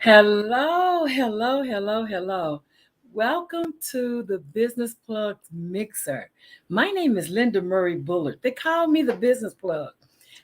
Hello, hello, hello, hello. Welcome to the Business Plug Mixer. My name is Linda Murray Bullard. They call me the Business Plug.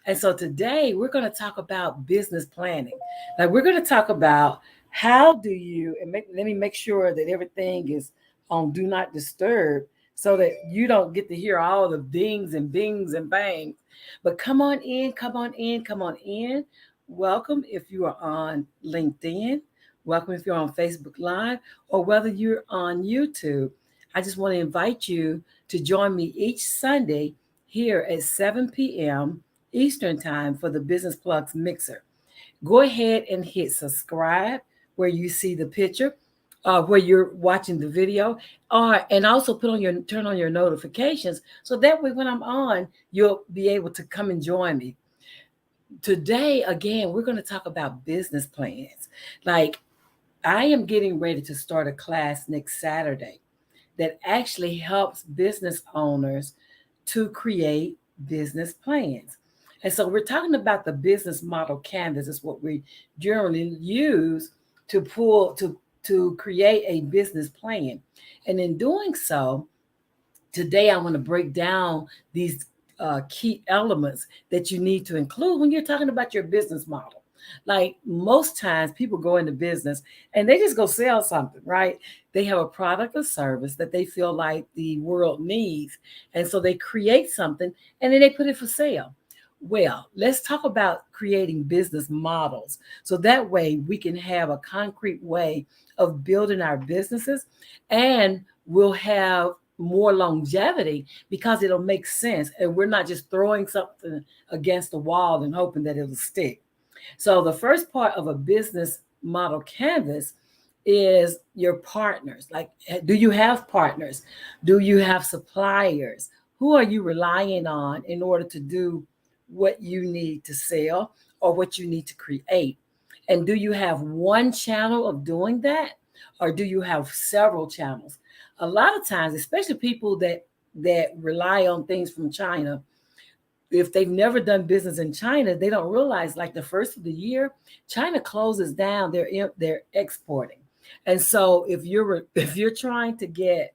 And so today we're going to talk about business planning. Like we're going to talk about how do you, let me make sure that everything is on Do Not Disturb so that you don't get to hear all the dings and bings and bangs. But come on in, come on in, come on in. Welcome if you are on LinkedIn. Welcome if you're on Facebook Live or whether you're on YouTube. I just want to invite you to join me each Sunday here at 7 p.m. Eastern Time for the Business Plugs Mixer. Go ahead and hit subscribe where you see the picture, where you're watching the video, and also turn on your notifications so that way when I'm on, you'll be able to come and join me. Today, again, we're going to talk about business plans. Like, I am getting ready to start a class next Saturday that actually helps business owners to create business plans. And so we're talking about the business model canvas is what we generally use to create a business plan. And in doing so, today I want to break down these key elements that you need to include when you're talking about your business model. Like most times people go into business and they just go sell something, right? They have a product or service that they feel like the world needs. And so they create something and then they put it for sale. Well, let's talk about creating business models. So that way we can have a concrete way of building our businesses and we'll have more longevity because it'll make sense and we're not just throwing something against the wall and hoping that it'll stick. So the first part of a business model canvas is your partners. Like, do you have partners? Do you have suppliers? Who are you relying on in order to do what you need to sell or what you need to create? And do you have one channel of doing that? Or do you have several channels? A lot of times, especially people that rely on things from China, if they've never done business in China, they don't realize like the first of the year, China closes down their exporting. And so if you're trying to get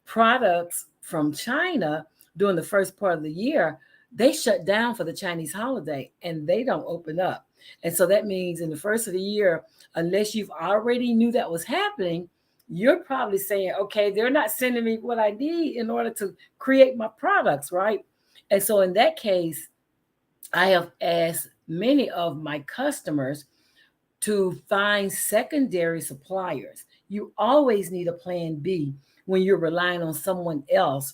products from China during the first part of the year, they shut down for the Chinese holiday and they don't open up. And so that means in the first of the year, unless you've already knew that was happening, you're probably saying, okay, they're not sending me what I need in order to create my products, right? And so in that case, I have asked many of my customers to find secondary suppliers. You always need a plan B when you're relying on someone else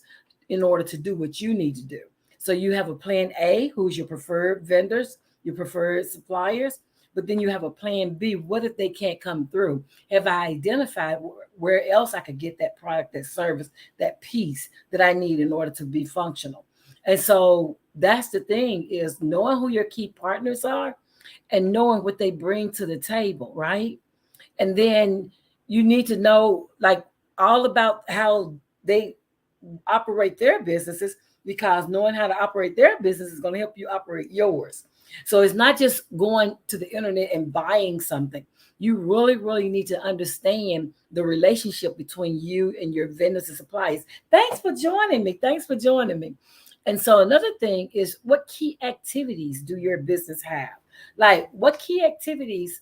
in order to do what you need to do. So you have a plan A, who's your preferred vendors, your preferred suppliers, but then you have a plan B. What if they can't come through? Have I identified where else I could get that product, that service, that piece that I need in order to be functional? And so that's the thing is knowing who your key partners are and knowing what they bring to the table, right? And then you need to know like all about how they operate their businesses because knowing how to operate their business is going to help you operate yours. So it's not just going to the internet and buying something. You really, really need to understand the relationship between you and your vendors and suppliers. Thanks for joining me. Thanks for joining me. And so another thing is what key activities do your business have? Like what key activities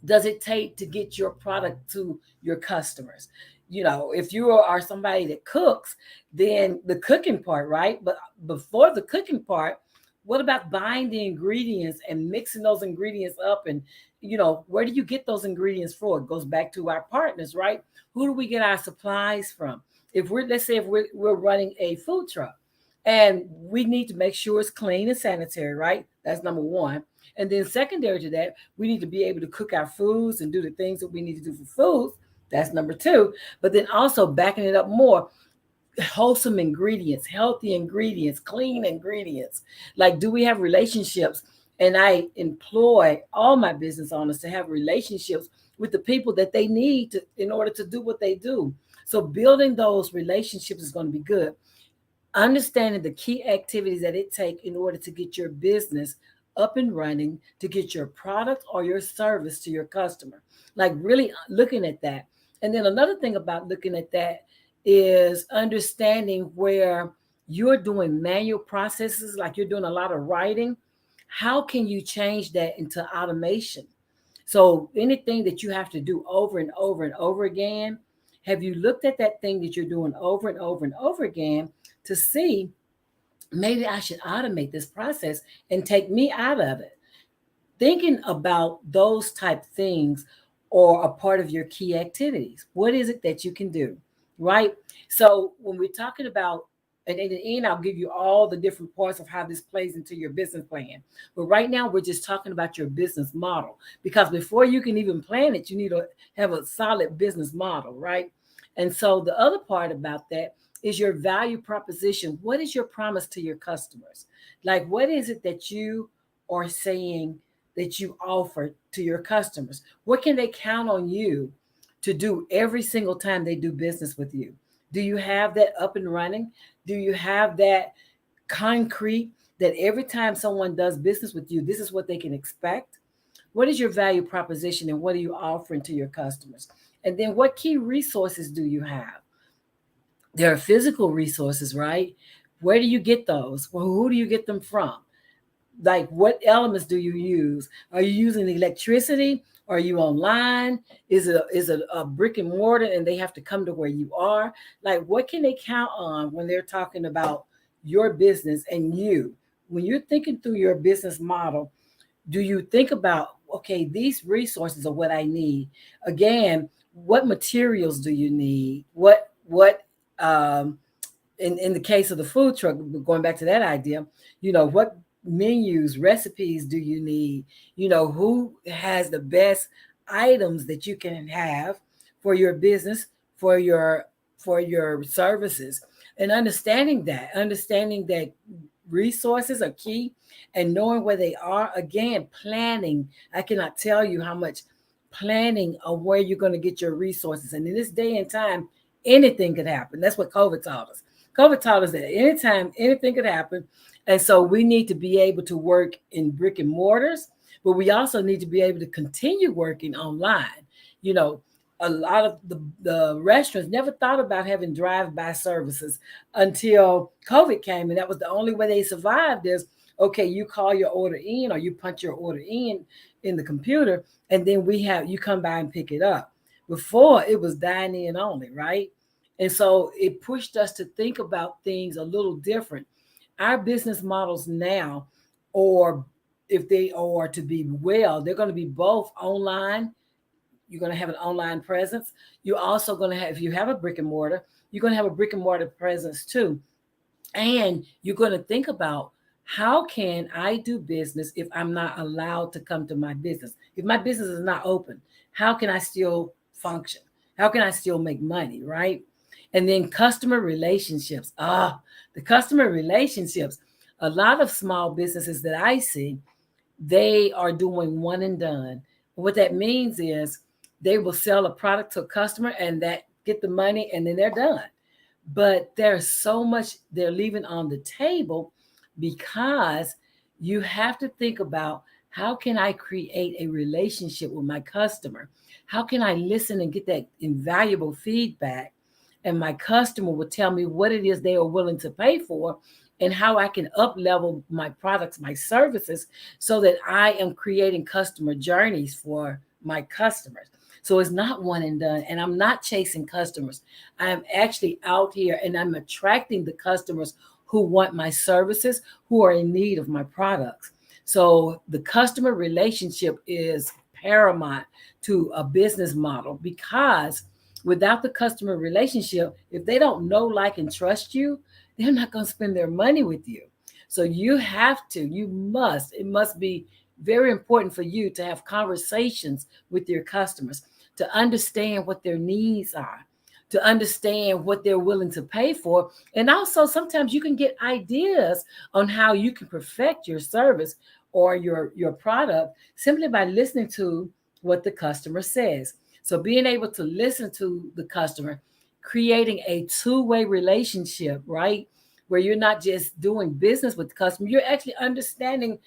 does it take to get your product to your customers? You know, if you are somebody that cooks, then the cooking part, right? But before the cooking part, what about buying the ingredients and mixing those ingredients up? And, where do you get those ingredients for? It goes back to our partners, right? Who do we get our supplies from? Let's say if we're running a food truck and we need to make sure it's clean and sanitary, right? That's number one. And then secondary to that, we need to be able to cook our foods and do the things that we need to do for foods. That's number two. But then also backing it up more, wholesome ingredients, healthy ingredients, clean ingredients. Like, do we have relationships? And I employ all my business owners to have relationships with the people that they need in order to do what they do. So building those relationships is going to be good. Understanding the key activities that it takes in order to get your business up and running to get your product or your service to your customer. Like really looking at that. And then another thing about looking at that is understanding where you're doing manual processes, like you're doing a lot of writing. How can you change that into automation? So anything that you have to do over and over and over again, have you looked at that thing that you're doing over and over and over again to see maybe I should automate this process and take me out of it? Thinking about those type things or a part of your key activities. What is it that you can do? Right? So when we're talking about, and in the end, I'll give you all the different parts of how this plays into your business plan. But right now, we're just talking about your business model, because before you can even plan it, you need to have a solid business model, right? And so the other part about that is your value proposition. What is your promise to your customers? Like, what is it that you are saying that you offer to your customers? What can they count on you to do every single time they do business with you? Do you have that up and running? Do you have that concrete that every time someone does business with you, this is what they can expect? What is your value proposition and what are you offering to your customers? And then what key resources do you have? There are physical resources, right? Where do you get those? Well, who do you get them from? Like, what elements do you use? Are you using electricity? Are you online? Is it a brick and mortar and they have to come to where you are? Like, what can they count on when they're talking about your business and you? When you're thinking through your business model, do you think about, okay, these resources are what I need? Again, what materials do you need? What in the case of the food truck, going back to that idea, what menus, recipes do you need? Who has the best items that you can have for your business, for your services, and understanding that resources are key, and knowing where they are. Again, planning. I cannot tell you how much planning of where you're going to get your resources. And in this day and time, anything could happen. That's what COVID taught us. COVID taught us that anytime anything could happen. And so we need to be able to work in brick and mortars, but we also need to be able to continue working online. You know, a lot of the restaurants never thought about having drive-by services until COVID came. And that was the only way they survived is, okay, you call your order in or you punch your order in the computer, and then you come by and pick it up. Before, it was dine in only, right? And so it pushed us to think about things a little different. Our business models now, or if they are to be well, they're going to be both online. You're going to have an online presence. You're also going to have, if you have a brick and mortar, you're going to have a brick and mortar presence too. And you're going to think about, how can I do business if I'm not allowed to come to my business? If my business is not open, how can I still function? How can I still make money, right? And then customer relationships. The customer relationships. A lot of small businesses that I see, they are doing one and done. What that means is they will sell a product to a customer and that get the money and then they're done. But there's so much they're leaving on the table, because you have to think about, how can I create a relationship with my customer? How can I listen and get that invaluable feedback? And my customer will tell me what it is they are willing to pay for, and how I can up level my products, my services, so that I am creating customer journeys for my customers. So it's not one and done. And I'm not chasing customers. I'm actually out here and I'm attracting the customers who want my services, who are in need of my products. So the customer relationship is paramount to a business model, because without the customer relationship, if they don't know, like, and trust you, they're not going to spend their money with you. So it must be very important for you to have conversations with your customers, to understand what their needs are, to understand what they're willing to pay for. And also, sometimes you can get ideas on how you can perfect your service or your product simply by listening to what the customer says. So being able to listen to the customer, creating a two-way relationship, right? Where you're not just doing business with the customer, you're actually understanding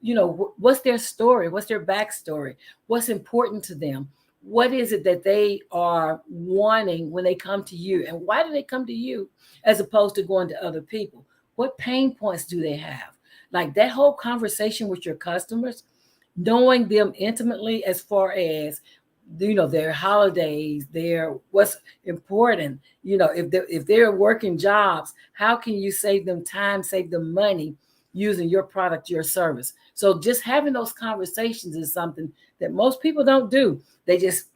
what's their story, what's their backstory, what's important to them, what is it that they are wanting when they come to you, and why do they come to you as opposed to going to other people? What pain points do they have? Like that whole conversation with your customers, knowing them intimately as far as their holidays, their what's important. If they're working jobs, how can you save them time, save them money using your product, your service? So just having those conversations is something that most people don't do. They just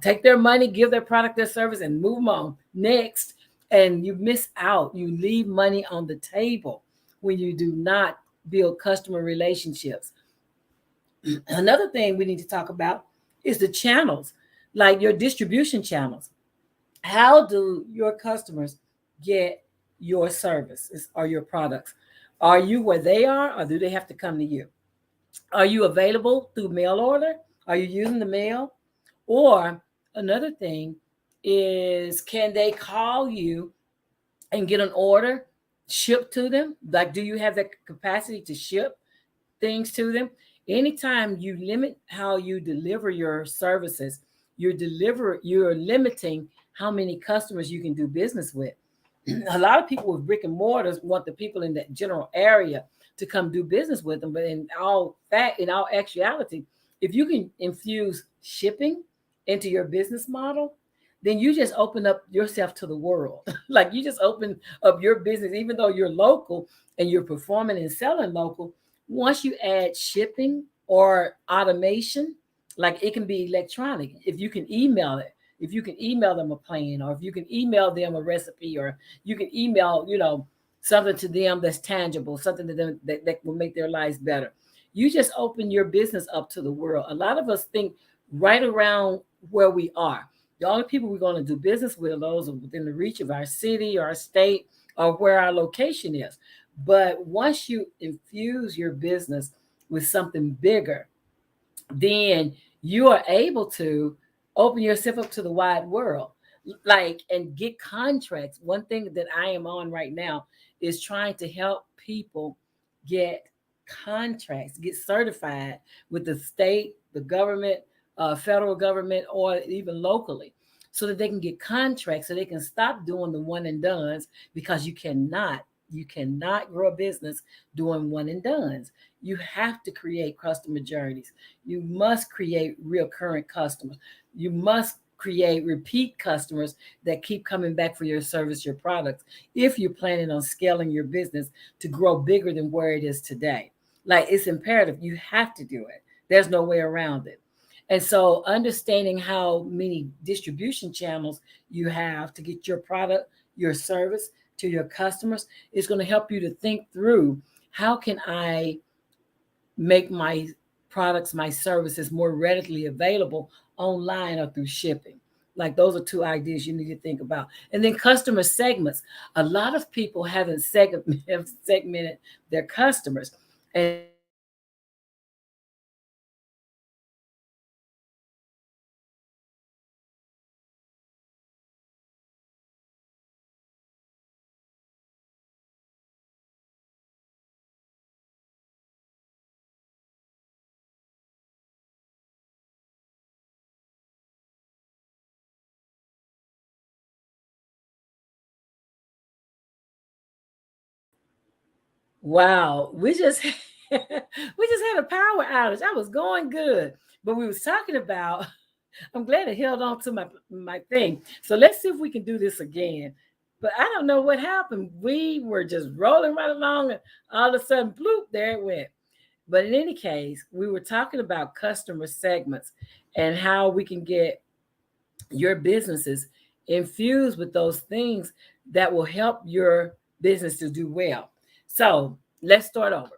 take their money, give their product, their service, and move them on next. And you miss out. You leave money on the table when you do not build customer relationships. Another thing we need to talk about is the channels, like your distribution channels. How do your customers get your services or your products? Are you where they are, or do they have to come to you? Are you available through mail order? Are you using the mail? Or another thing is, can they call you and get an order shipped to them? Like, do you have that capacity to ship things to them? Anytime you limit how you deliver your services, you're limiting how many customers you can do business with. A lot of people with brick and mortars want the people in that general area to come do business with them. But in all actuality, if you can infuse shipping into your business model, then you just open up yourself to the world. Like you just open up your business, even though you're local and you're performing and selling local. Once you add shipping or automation, like it can be electronic. If you can email it, if you can email them a plan, or if you can email them a recipe, or you can email, something to them that's tangible, something to them that will make their lives better. You just open your business up to the world. A lot of us think right around where we are. The only people we're going to do business with are those within the reach of our city, our state, or where our location is. But once you infuse your business with something bigger, then you are able to open yourself up to the wide world, like, and get contracts. One thing that I am on right now is trying to help people get contracts, get certified with the state, the government, federal government, or even locally, so that they can get contracts, so they can stop doing the one and dones, because you cannot grow a business doing one and dones. You have to create customer journeys. You must create recurrent customers. You must create repeat customers that keep coming back for your service, your products, if you're planning on scaling your business to grow bigger than where it is today. Like, it's imperative. You have to do it. There's no way around it. And so understanding how many distribution channels you have to get your product, your service to your customers is going to help you to think through, how can I make my products, my services more readily available online or through shipping? Like, those are two ideas you need to think about. And then customer segments. A lot of people haven't have segmented their customers. And so understanding how Wow, we just we just had a power outage. I was going good, but we was talking about. I'm glad it held on to my thing. So let's see if we can do this again. But I don't know what happened. We were just rolling right along, and all of a sudden, bloop, there it went. But in any case, we were talking about customer segments and how we can get your businesses infused with those things that will help your business to do well. So let's start over.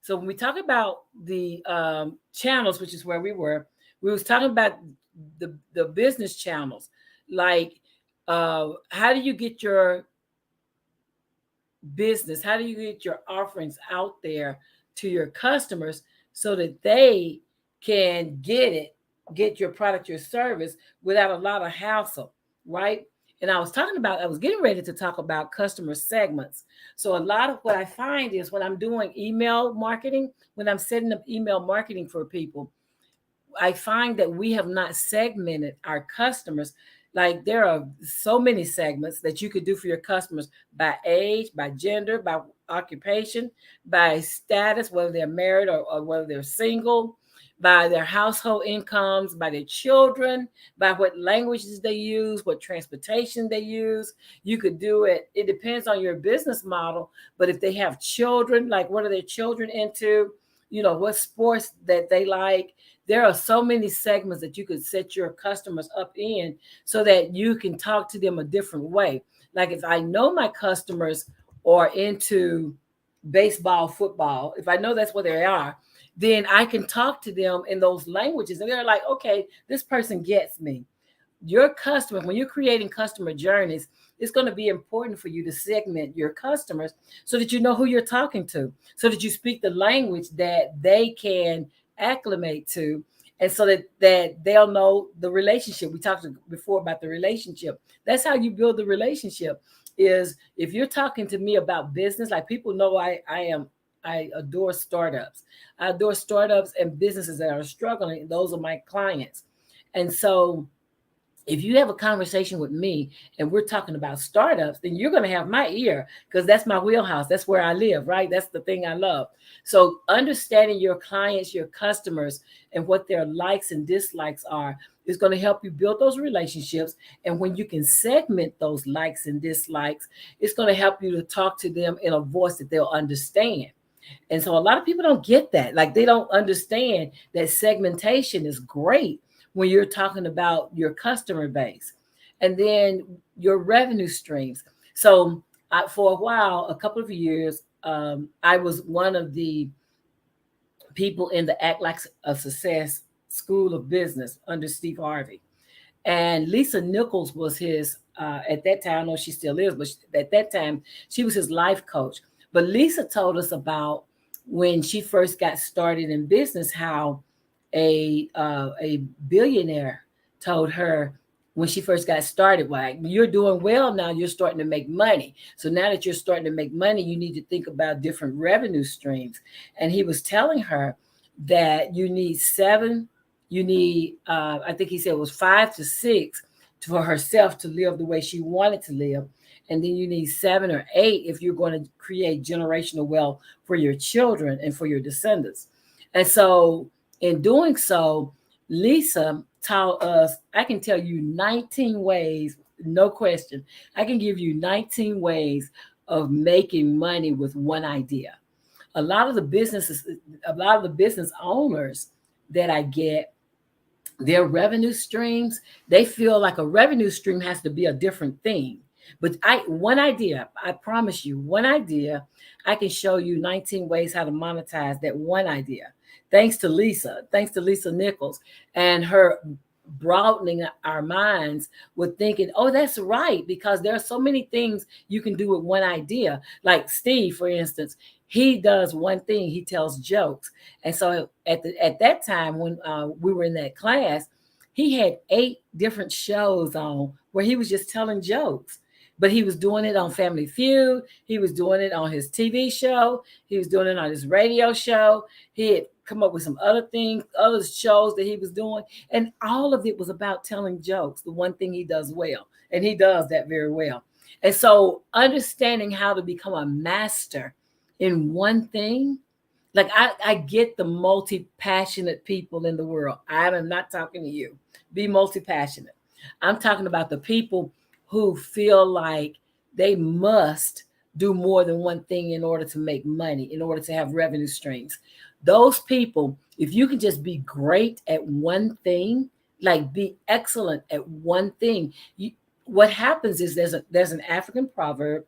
So when we talk about the channels, which is where we was talking about the business channels, like, how do you get your business, how do you get your offerings out there to your customers, so that they can get your product, your service, without a lot of hassle, right? And I was getting ready to talk about customer segments. So a lot of what I find is when I'm doing email marketing, when I'm setting up email marketing for people, I find that we have not segmented our customers. Like there are so many segments that you could do for your customers by age, by gender, by occupation, by status, whether they're married or whether they're single, by their household incomes, by their children, by what languages they use, what transportation they use. You could do it. It depends on your business model. But if they have children, like what are their children into? What sports that they like. There are so many segments that you could set your customers up in so that you can talk to them a different way. Like if I know my customers are into baseball, football, if I know that's what they are, then I can talk to them in those languages. And they're like, okay, this person gets me. Your customer, when you're creating customer journeys, it's going to be important for you to segment your customers so that you know who you're talking to, so that you speak the language that they can acclimate to, and so that they'll know the relationship. We talked before about the relationship. That's how you build the relationship. Is if you're talking to me about business, like people know I adore startups. I adore startups and businesses that are struggling. Those are my clients. And so if you have a conversation with me and we're talking about startups, then you're going to have my ear because that's my wheelhouse. That's where I live, right? That's the thing I love. So understanding your clients, your customers, and what their likes and dislikes are is going to help you build those relationships. And when you can segment those likes and dislikes, it's going to help you to talk to them in a voice that they'll understand. And so a lot of people don't get that. Like they don't understand that segmentation is great when you're talking about your customer base and then your revenue streams. So for a while, a couple of years, I was one of the people in the Act Like a Success School of Business under Steve Harvey. And Lisa Nichols was his, at that time, I know she still is, but at that time, she was his life coach. But Lisa told us about when she first got started in business, how a billionaire told her when she first got started, like, you're doing well now, you're starting to make money. So now that you're starting to make money, you need to think about different revenue streams. And he was telling her that you need I think he said it was 5 to 6 for herself to live the way she wanted to live. And then you need 7 or 8 if you're going to create generational wealth for your children and for your descendants. And so in doing so, Lisa taught us, I can tell you 19 ways, no question. I can give you 19 ways of making money with one idea. A lot of the businesses, a lot of the business owners that I get, their revenue streams, they feel like a revenue stream has to be a different thing. But one idea, I promise you, one idea, I can show you 19 ways how to monetize that one idea. Thanks to Lisa Nichols and her broadening our minds with thinking, oh, that's right, because there are so many things you can do with one idea. Like Steve, for instance, he does one thing, he tells jokes. And so at that time when we were in that class, he had 8 different shows on where he was just telling jokes. But he was doing it on Family Feud. He was doing it on his TV show. He was doing it on his radio show. He had come up with some other things, other shows that he was doing. And all of it was about telling jokes, the one thing he does well. And he does that very well. And so understanding how to become a master in one thing, like I get the multi-passionate people in the world. I am not talking to you. Be multi-passionate. I'm talking about the people who feel like they must do more than one thing in order to make money, in order to have revenue streams. Those people, if you can just be great at one thing, like be excellent at one thing, what happens is there's an African proverb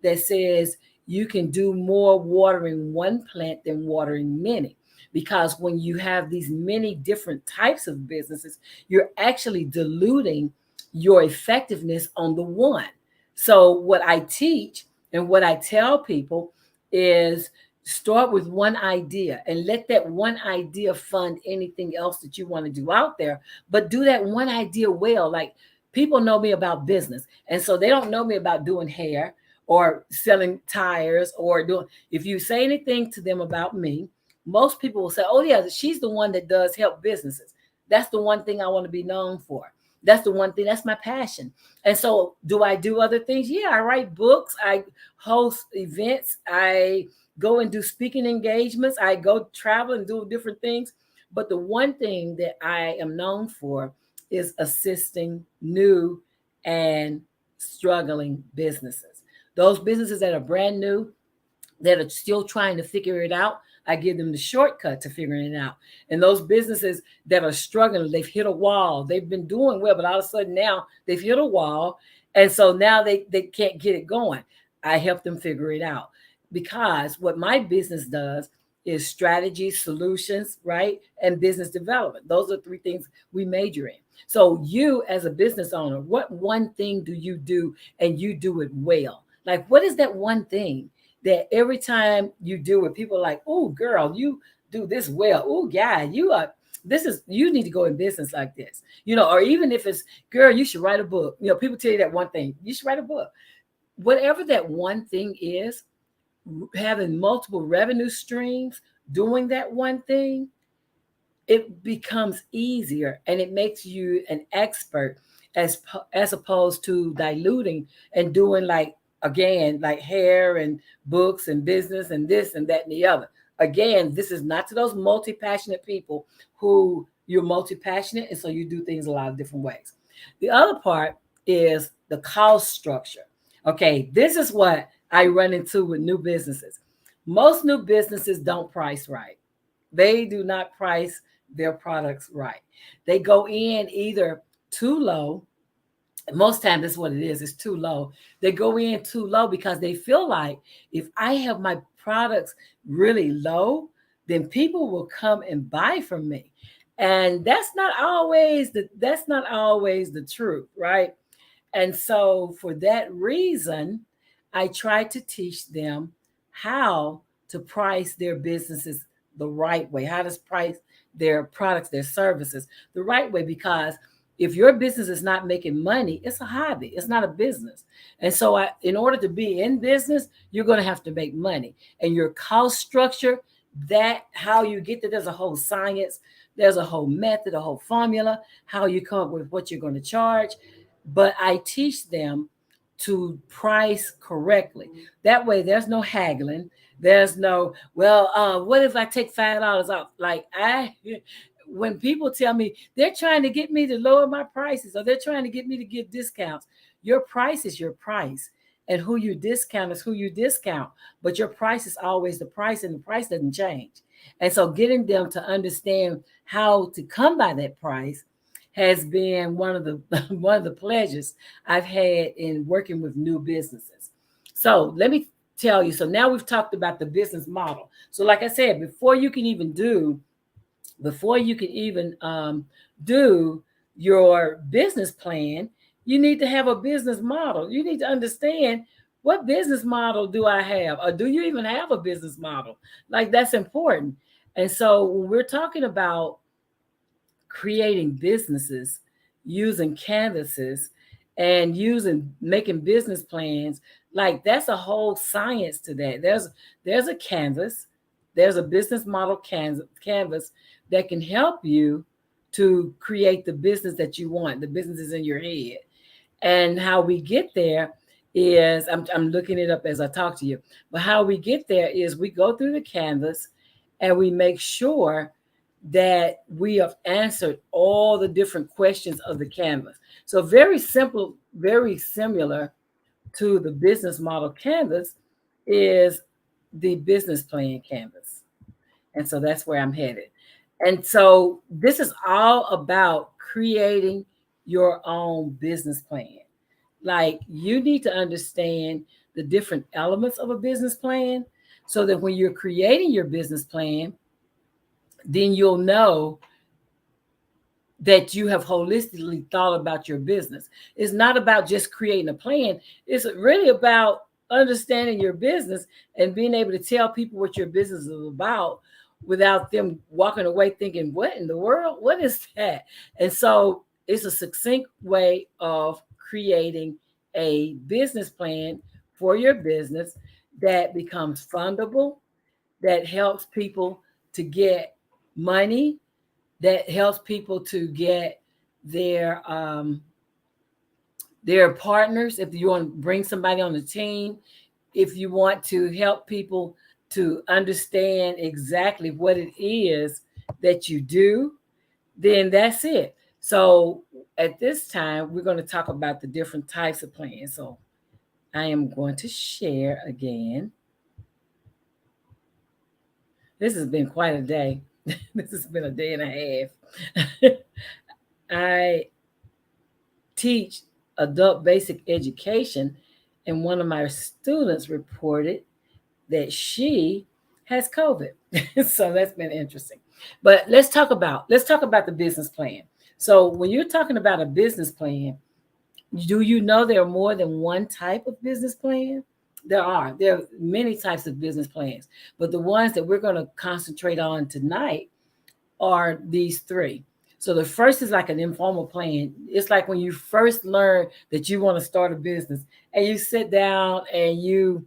that says you can do more watering one plant than watering many. Because when you have these many different types of businesses, you're actually diluting your effectiveness on the one. So what I teach and what I tell people is start with one idea and let that one idea fund anything else that you want to do out there, but do that one idea well. Like People know me about business. And so they don't know me about doing hair or selling tires or doing, if you say anything to them about me, most people will say, oh, yeah, she's the one that does help businesses. That's the one thing I want to be known for. That's the one thing, that's my passion. And so, do I do other things? Yeah, I write books, I host events, I go and do speaking engagements, I go travel and do different things. But the one thing that I am known for is assisting new and struggling businesses. Those businesses that are brand new, that are still trying to figure it out, I give them the shortcut to figuring it out. And those businesses that are struggling, they've hit a wall. They've been doing well, but all of a sudden now they've hit a wall. And so now they can't get it going. I help them figure it out, because what my business does is strategy, solutions, right? And business development. Those are three things we major in. So you as a business owner, what one thing do you do and you do it well? Like, what is that one thing that every time you do it, people are like, oh, girl, you do this well. Oh, yeah, you need to go in business like this, or even if it's, girl, you should write a book. People tell you that one thing, you should write a book. Whatever that one thing is, having multiple revenue streams, doing that one thing, it becomes easier and it makes you an expert, as opposed to diluting and doing, like, again, like hair and books and business and this and that and the other. Again, this is not to those multi-passionate people who you're multi-passionate and so you do things a lot of different ways. The other part is the cost structure. Okay, this is what I run into with new businesses. Most new businesses don't price right. They do not price their products right. They go in either too low. Most times that's what it is. It's too low. They go in too low because they feel like, if I have my products really low, then people will come and buy from me. And that's not always the truth, right? And so for that reason, I try to teach them how to price their businesses the right way, how to price their products, their services the right way. Because if your business is not making money, it's a hobby, it's not a business. And so, in order to be in business, you're going to have to make money. And your cost structure, that how you get there, there's a whole science, there's a whole method, a whole formula, how you come up with what you're going to charge. But I teach them to price correctly. That way, there's no haggling. There's no, well, what if I take $5 off? When people tell me they're trying to get me to lower my prices or they're trying to get me to give discounts, your price is your price. And who you discount is who you discount. But your price is always the price, and the price doesn't change. And so getting them to understand how to come by that price has been one of the one of the pleasures I've had in working with new businesses. So let me tell you. So now we've talked about the business model. So like I said, before you can even do your business plan, you need to have a business model. You need to understand, what business model do I have? Or do you even have a business model? Like, that's important. And so when we're talking about creating businesses using canvases and making business plans, like, that's a whole science to that. There's a canvas, there's a business model canvas that can help you to create the business that you want, the businesses in your head. And how we get there is, I'm looking it up as I talk to you, but how we get there is we go through the canvas and we make sure that we have answered all the different questions of the canvas. So very simple, very similar to the business model canvas is the business plan canvas. And so that's where I'm headed. And so this is all about creating your own business plan. Like, you need to understand the different elements of a business plan so that when you're creating your business plan, then you'll know that you have holistically thought about your business. It's not about just creating a plan. It's really about understanding your business and being able to tell people what your business is about without them walking away thinking, what in the world? What is that? And so it's a succinct way of creating a business plan for your business that becomes fundable, that helps people to get money, that helps people to get their their partners. If you want to bring somebody on the team, if you want to help people to understand exactly what it is that you do, then that's it. So at this time, we're going to talk about the different types of plans. So I am going to share again. This has been quite a day. This has been a day and a half. I teach adult basic education, and one of my students reported that she has COVID. So that's been interesting. But let's talk about the business plan. So when you're talking about a business plan, do you know there are more than one type of business plan? There are many types of business plans, but the ones that we're going to concentrate on tonight are these three. So the first is like an informal plan. It's like when you first learn that you want to start a business and you sit down and you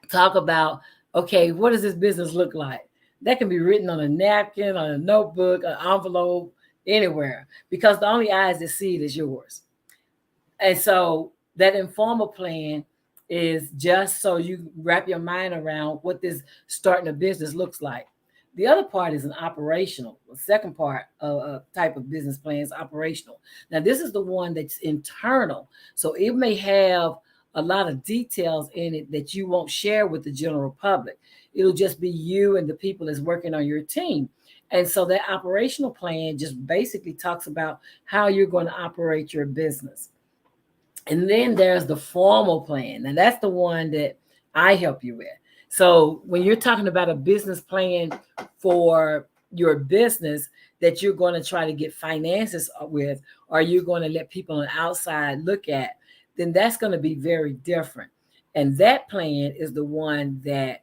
talk about, okay, what does this business look like? That can be written on a napkin, on a notebook, an envelope, anywhere, because the only eyes that see it is yours. And so that informal plan is just so you wrap your mind around what this starting a business looks like. The other part is an operational. The second part of a type of business plan is operational. Now, this is the one that's internal. So it may have a lot of details in it that you won't share with the general public. It'll just be you and the people that's working on your team. And so that operational plan just basically talks about how you're going to operate your business. And then there's the formal plan, and that's the one that I help you with. So when you're talking about a business plan for your business that you're going to try to get finances with, or you're going to let people on the outside look at, then that's going to be very different. And that plan is the one that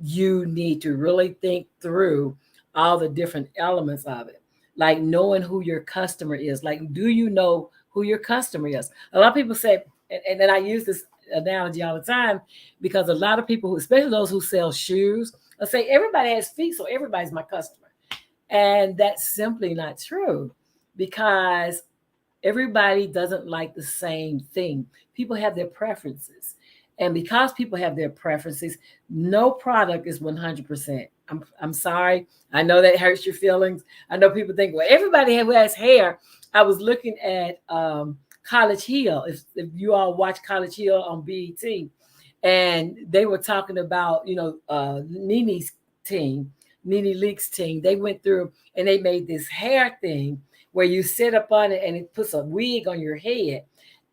you need to really think through all the different elements of it, like knowing who your customer is. Like, do you know who your customer is? A lot of people say, and then I use this analogy all the time, because a lot of people, who, especially those who sell shoes, will say everybody has feet, so everybody's my customer. And that's simply not true, because everybody doesn't like the same thing. People have their preferences. And because people have their preferences, no product is 100%. I'm sorry. I know that hurts your feelings. I know people think, well, everybody who has hair. I was looking at College Hill. If you all watch College Hill on BET, and they were talking about, Nene's team, Nene Leak's team. They went through and they made this hair thing where you sit up on it and it puts a wig on your head.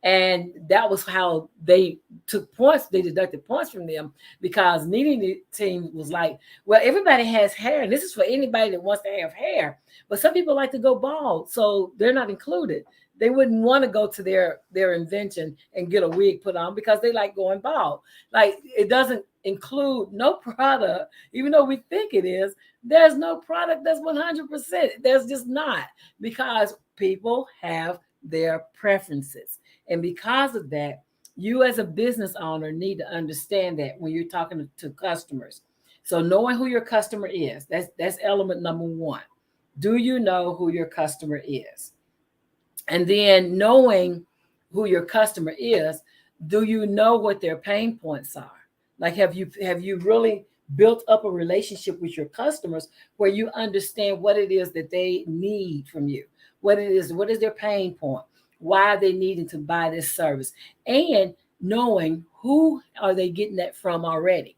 And that was how they took points. They deducted points from them, because Nene team was like, well, everybody has hair, and this is for anybody that wants to have hair. But some people like to go bald, so they're not included. They wouldn't want to go to their invention and get a wig put on because they like going bald. Like, it doesn't include no product, even though we think it is. There's no product that's 100%. There's just not, because people have their preferences. And because of that, you as a business owner need to understand that when you're talking to customers. So knowing who your customer is, that's element number one. Do you know who your customer is? And then knowing who your customer is, do you know what their pain points are? Like, have you really built up a relationship with your customers where you understand what it is that they need from you? What is their pain point? Why are they needing to buy this service? And knowing who are they getting that from already?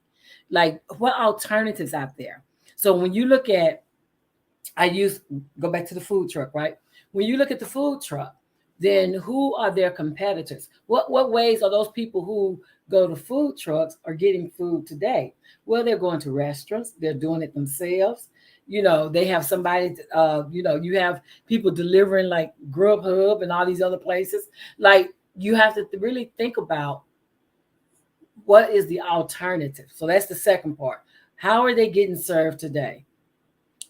Like, what alternatives out there? So when you look at, go back to the food truck, right? When you look at the food truck, then who are their competitors? What ways are those people who go to food trucks are getting food today? Well, they're going to restaurants. They're doing it themselves. They have somebody, you have people delivering like Grubhub and all these other places. Like, you have to really think about what is the alternative. So that's the second part. How are they getting served today?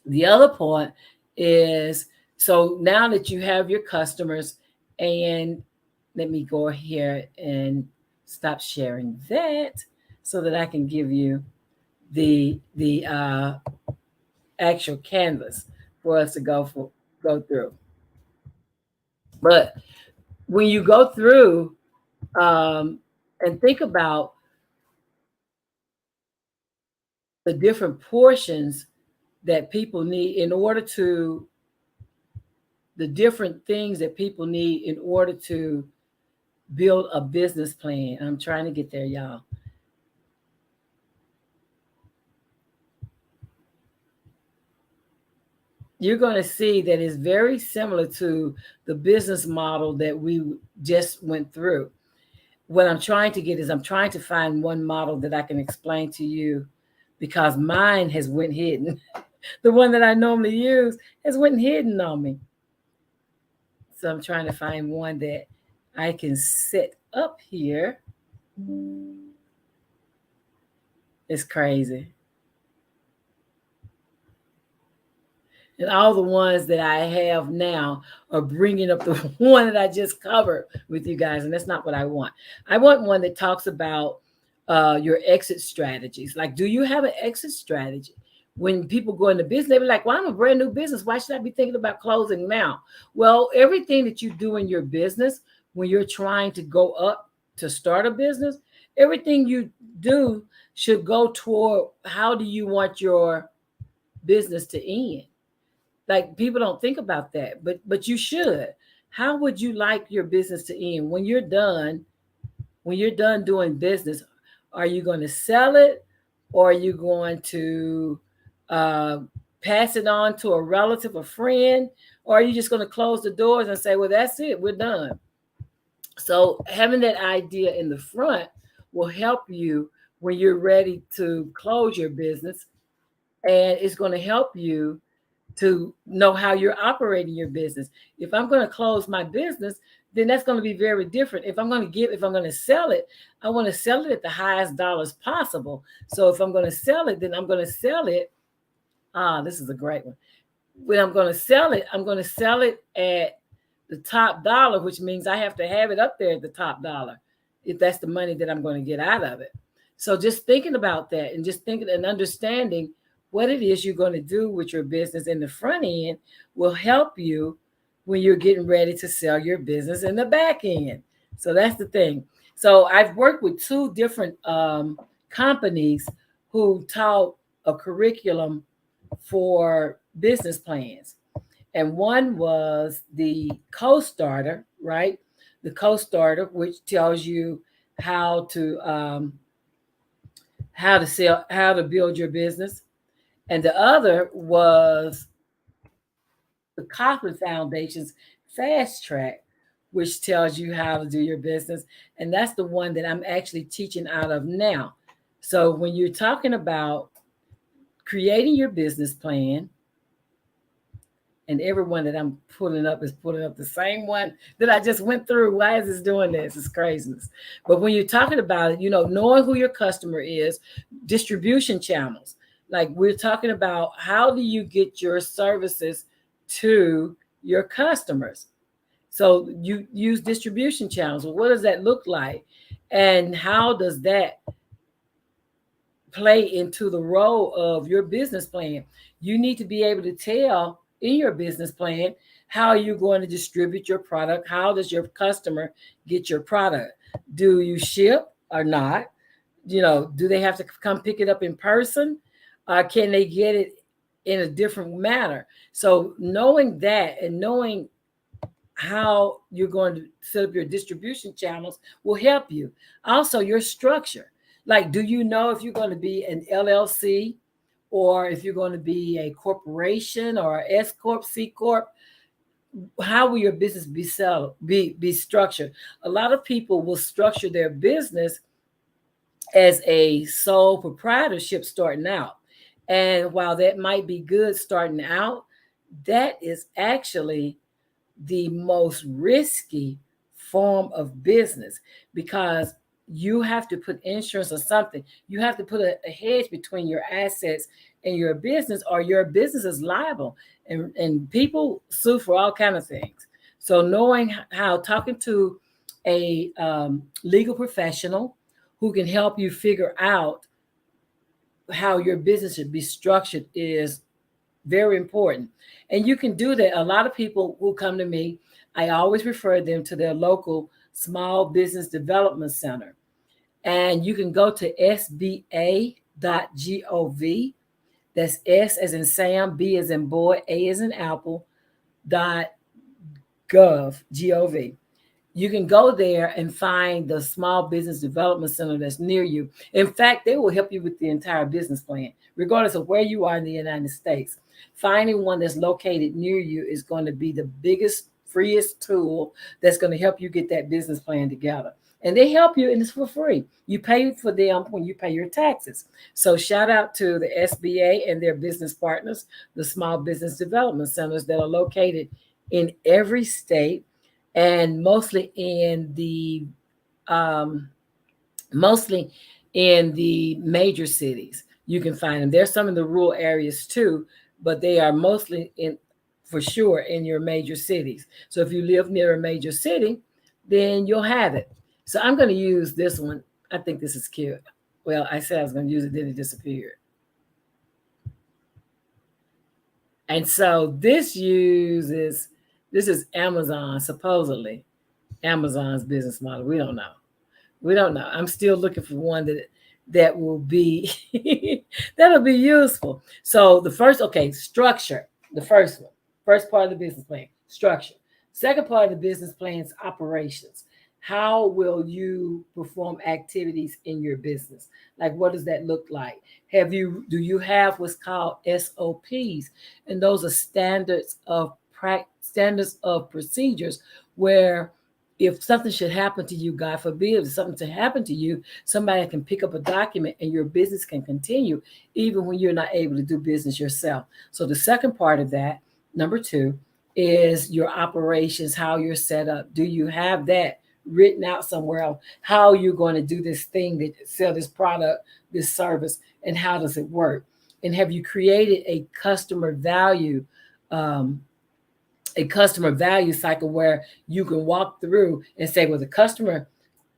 The other part is So now that you have your customers, and let me go here and stop sharing that so that I can give you the actual canvas for us to go through. But when you go through and think about the different portions that people need in order to the different things that people need in order to build a business plan. I'm trying to get there, y'all. You're going to see that it's very similar to the business model that we just went through. What I'm trying to get is I'm trying to find one model that I can explain to you because mine has went hidden. The one that I normally use has went hidden on me. So I'm trying to find one that I can set up here. It's crazy. And all the ones that I have now are bringing up the one that I just covered with you guys. And that's not what I want. I want one that talks about your exit strategies. Like, do you have an exit strategy? When people go into business, they be like, well, I'm a brand new business. Why should I be thinking about closing now? Well, everything that you do in your business, when you're trying to go up to start a business, everything you do should go toward how do you want your business to end? Like, people don't think about that, but you should. How would you like your business to end when you're done? When you're done doing business, are you going to sell it, or are you going to uh, pass it on to a relative, a friend, or are you just going to close the doors and say, well, that's it, we're done? So having that idea in the front will help you when you're ready to close your business, and it's going to help you to know how you're operating your business. If I'm going to close my business, then that's going to be very different. If I'm going to sell it, I want to sell it at the highest dollars possible. So if I'm going to sell it, then I'm going to sell it. This is a great one. When I'm going to sell it, I'm going to sell it at the top dollar, which means I have to have it up there at the top dollar if that's the money that I'm going to get out of it. So just thinking about that and just thinking and understanding what it is you're going to do with your business in the front end will help you when you're getting ready to sell your business in the back end. So that's the thing. So I've worked with two different companies who taught a curriculum for business plans. And one was the Co-Starter, right? The Co-Starter, which tells you how to sell, how to build your business. And the other was the Kauffman Foundation's Fast Track, which tells you how to do your business. And that's the one that I'm actually teaching out of now. So when you're talking about creating your business plan, and everyone that I'm pulling up is pulling up the same one that I just went through. Why is this doing this? It's craziness. But when you're talking about it, knowing who your customer is, distribution channels. Like, we're talking about how do you get your services to your customers? So you use distribution channels. Well, what does that look like? And how does that play into the role of your business plan? You need to be able to tell in your business plan how you're going to distribute your product. How does your customer get your product? Do you ship or not? Do they have to come pick it up in person? Can they get it in a different manner? So knowing that and knowing how you're going to set up your distribution channels will help you. Also, your structure. Like, do you know if you're going to be an LLC or if you're going to be a corporation or a S Corp, C Corp? How will your business be structured? A lot of people will structure their business as a sole proprietorship starting out. And while that might be good starting out, that is actually the most risky form of business, because you have to put insurance or something. You have to put a hedge between your assets in your business, or your business is liable, and people sue for all kind of things. So knowing how, talking to a legal professional who can help you figure out how your business should be structured is very important. And you can do that. A lot of people who come to me, I always refer them to their local small business development center. And you can go to sba.gov. That's S as in Sam, B as in boy, A as in apple, dot gov. You can go there and find the small business development center that's near you. In fact, they will help you with the entire business plan, regardless of where you are in the United States. Finding one that's located near you is going to be the biggest, freest tool that's going to help you get that business plan together. And they help you, and it's for free. You pay for them when you pay your taxes. So shout out to the SBA and their business partners, the small business development centers that are located in every state, and um, mostly in the major cities. You can find them. There's some in the rural areas too, but they are mostly in, for sure, in your major cities. So if you live near a major city, then you'll have it. So I'm going to use this one. I think this is cute. Well, I said I was going to use it, then it disappeared. And so this is Amazon, supposedly Amazon's business model. We don't know. We don't know. I'm still looking for one that will be that'll be useful. So the first, okay, structure. The first one, first part of the business plan, structure. Second part of the business plan is operations. How will you perform activities in your business? Like, what does that look like? Do you have what's called SOPs? And those are standards of procedures, where if something should happen to you, God forbid, if something should happen to you, somebody can pick up a document and your business can continue even when you're not able to do business yourself. So the second part of that, number two, is your operations, how you're set up. Do you have that written out somewhere else? How you're going to do this thing, that sell this product, this service, and how does it work? And have you created um, a customer value cycle where you can walk through and say, well, the customer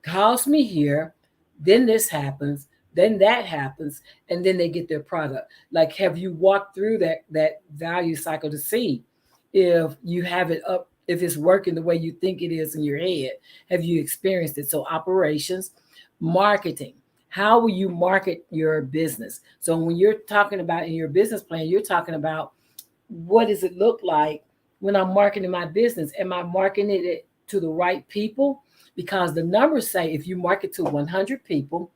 calls me here, then this happens, then that happens, and then they get their product. Like, have you walked through that value cycle to see if you have it up, if it's working the way you think it is in your head? Have you experienced it? So operations, marketing. How will you market your business? So when you're talking about in your business plan, you're talking about, what does it look like when I'm marketing my business? Am I marketing it to the right people? Because the numbers say if you market to 100 people,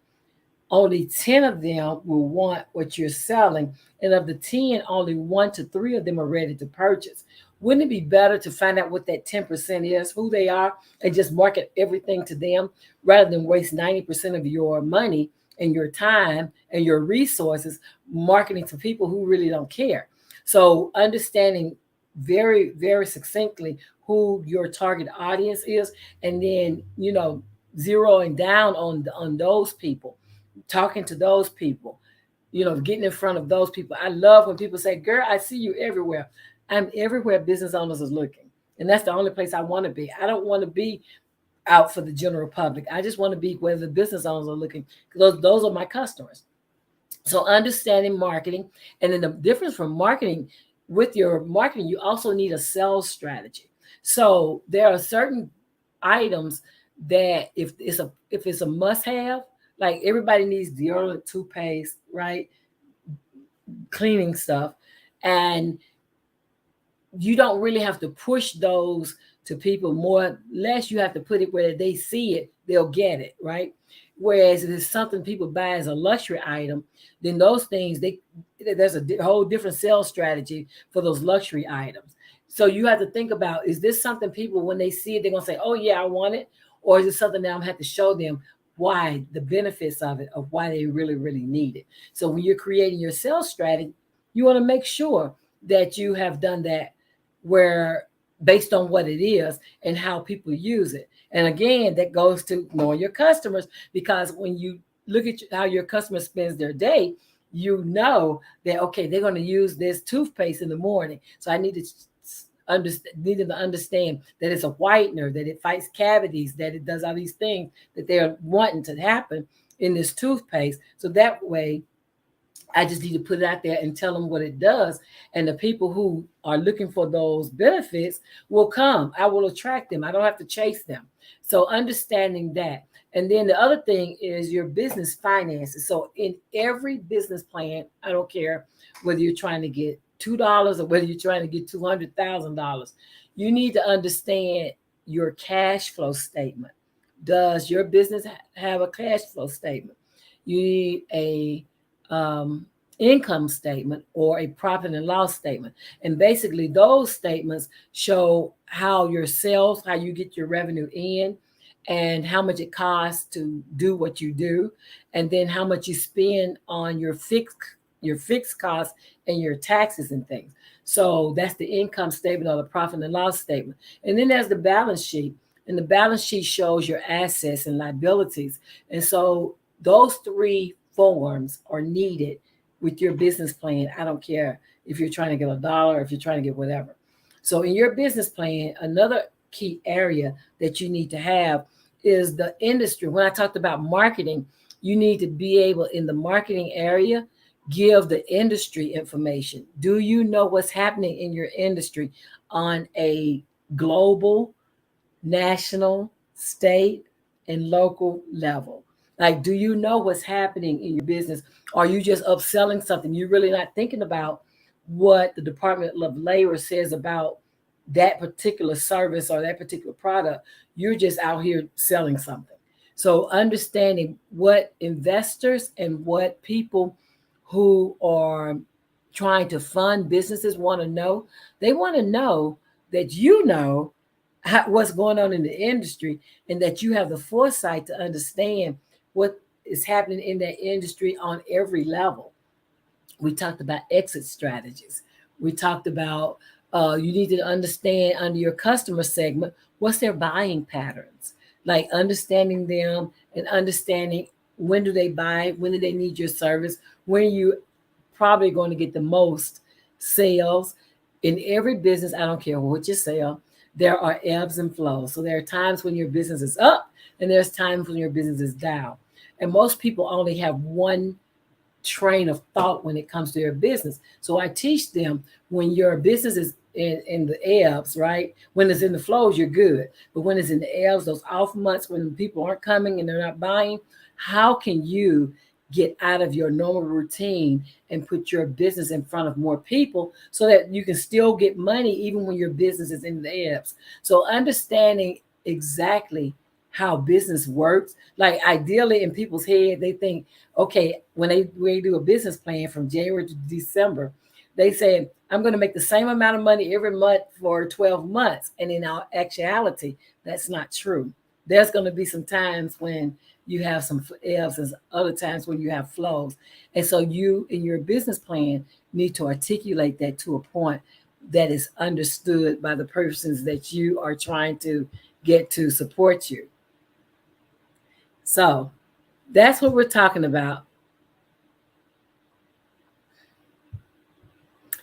only 10 of them will want what you're selling. And of the 10, only 1 to 3 of them are ready to purchase. Wouldn't it be better to find out what that 10% is, who they are, and just market everything to them, rather than waste 90% of your money and your time and your resources marketing to people who really don't care? So understanding very, very succinctly who your target audience is, and then, zeroing down on those people, talking to those people, getting in front of those people. I love when people say, girl, I see you everywhere. I'm everywhere business owners is looking. And that's the only place I want to be. I don't want to be out for the general public. I just want to be where the business owners are looking, because those are my customers. So understanding marketing, and then the difference from marketing, with your marketing, you also need a sales strategy. So there are certain items that if it's a must have, like everybody needs deodorant, toothpaste, right? Cleaning stuff. And you don't really have to push those to people. More or less, you have to put it where they see it, they'll get it, right? Whereas if it's something people buy as a luxury item, then those things, there's a whole different sales strategy for those luxury items. So you have to think about, is this something people, when they see it, they're going to say, oh yeah, I want it? Or is it something that I'm going to have to show them why, the benefits of it, of why they really, really need it? So when you're creating your sales strategy, you want to make sure that you have done that, where based on what it is and how people use it. And again, that goes to knowing your customers, because when you look at how your customer spends their day, you know that, okay, they're going to use this toothpaste in the morning. So I need to needed to understand that it's a whitener, that it fights cavities, that it does all these things that they're wanting to happen in this toothpaste. So that way, I just need to put it out there and tell them what it does. And the people who are looking for those benefits will come. I will attract them. I don't have to chase them. So understanding that. And then the other thing is your business finances. So in every business plan, I don't care whether you're trying to get $2 or whether you're trying to get $200,000, you need to understand your cash flow statement. Does your business have a cash flow statement? You need a income statement or a profit and loss statement. And basically, those statements show how your sales, how you get your revenue in, and how much it costs to do what you do, and then how much you spend on your fixed costs and your taxes and things. So that's the income statement or the profit and loss statement. And then there's the balance sheet. And the balance sheet shows your assets and liabilities. And so those three forms are needed with your business plan. I don't care if you're trying to get $1, if you're trying to get whatever. So in your business plan, another key area that you need to have is the industry. When I talked about marketing, you need to be able in the marketing area, give the industry information. Do you know what's happening in your industry on a global, national, state, and local level? Like, do you know what's happening in your business? Are you just upselling something? You're really not thinking about what the Department of Labor says about that particular service or that particular product. You're just out here selling something. So understanding what investors and what people who are trying to fund businesses want to know, they want to know that you know what's going on in the industry and that you have the foresight to understand what is happening in that industry on every level. We talked about exit strategies. We talked about you need to understand under your customer segment what's their buying patterns, like understanding them and understanding when do they buy, when do they need your service, when you probably going to get the most sales. In every business, I don't care what you sell, there are ebbs and flows. So there are times when your business is up and there's times when your business is down. And most people only have one train of thought when it comes to their business. So I teach them when your business is in the ebbs, right? When it's in the flows, you're good. But when it's in the ebbs, those off months when people aren't coming and they're not buying, how can you get out of your normal routine and put your business in front of more people so that you can still get money even when your business is in the ebbs? So understanding exactly how business works, like ideally in people's head, they think, okay, when they do a business plan from January to December, they say, I'm going to make the same amount of money every month for 12 months. And in actuality, that's not true. There's going to be some times when you have some ebbs and other times when you have flows. And so you, in your business plan, need to articulate that to a point that is understood by the persons that you are trying to get to support you. So that's what we're talking about.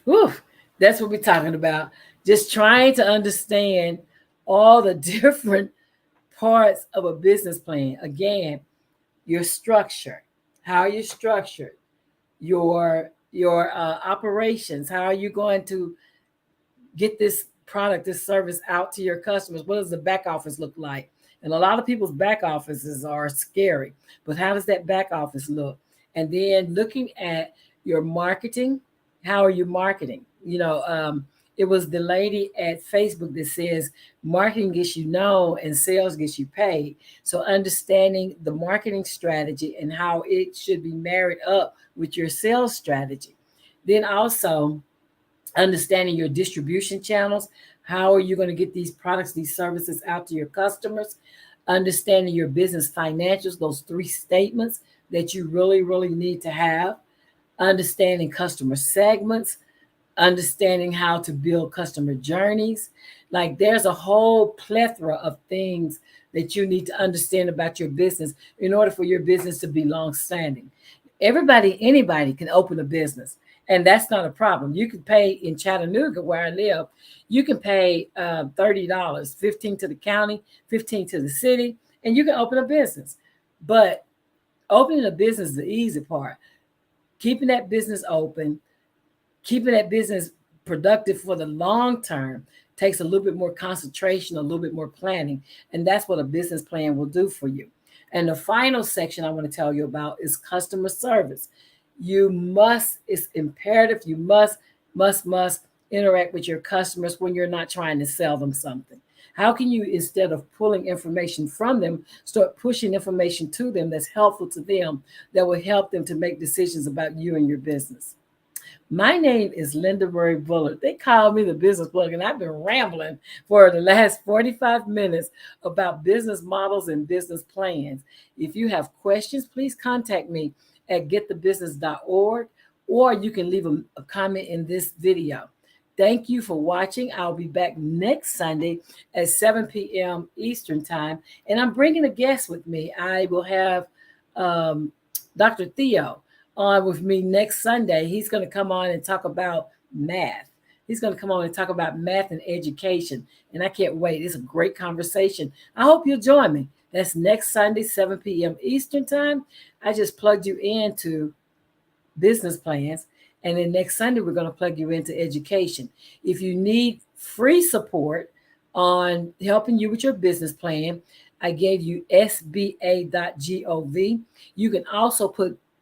Whew, that's what we're talking about. Just trying to understand all the different parts of a business plan. Again, your structure, how you're structured, your operations, how are you going to get this product, this service out to your customers? What does the back office look like? And a lot of people's back offices are scary, but how does that back office look? And then looking at your marketing, how are you marketing? It was the lady at Facebook that says marketing gets you known and sales gets you paid. So understanding the marketing strategy and how it should be married up with your sales strategy. Then also understanding your distribution channels. How are you going to get these products, these services out to your customers? Understanding your business financials, those three statements that you really, really need to have. Understanding customer segments, understanding how to build customer journeys. Like there's a whole plethora of things that you need to understand about your business in order for your business to be long standing. Anybody can open a business, and that's not a problem. You can pay in Chattanooga, where I live. You can pay $30, 15 to the county, 15 to the city, and you can open a business. But opening a business is the easy part. Keeping that business open, keeping that business productive for the long term takes a little bit more concentration, a little bit more planning. And that's what a business plan will do for you. And the final section I want to tell you about is customer service. It's imperative, you must interact with your customers when you're not trying to sell them something. How can you, instead of pulling information from them, start pushing information to them that's helpful to them, that will help them to make decisions about you and your business? My name is Linda Murray Bullard. They call me the business plug, and I've been rambling for the last 45 minutes about business models and business plans. If you have questions, please contact me at getthebusiness.org, or you can leave a comment in this video. Thank you for watching. I'll be back next Sunday at 7 p.m. Eastern Time, and I'm bringing a guest with me. I will have Dr. Theo on with me next Sunday. He's going to come on and talk about math. He's going to come on and talk about math and education. And I can't wait. It's a great conversation. I hope you'll join me. That's next Sunday, 7 p.m. Eastern Time. I just plugged you into business plans. And then next Sunday, we're going to plug you into education. If you need free support on helping you with your business plan, I gave you sba.gov. You can also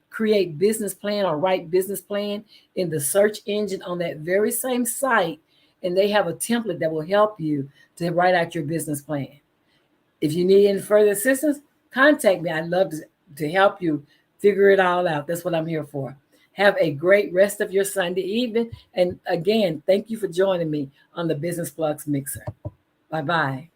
create business plan or write business plan in the search engine on that very same site, and they have a template that will help you to write out your business plan. If you need any further assistance, contact me. I'd love to help you figure it all out. That's what I'm here for. Have a great rest of your Sunday evening. And again, thank you for joining me on the Business Plugs Mixer. Bye-bye.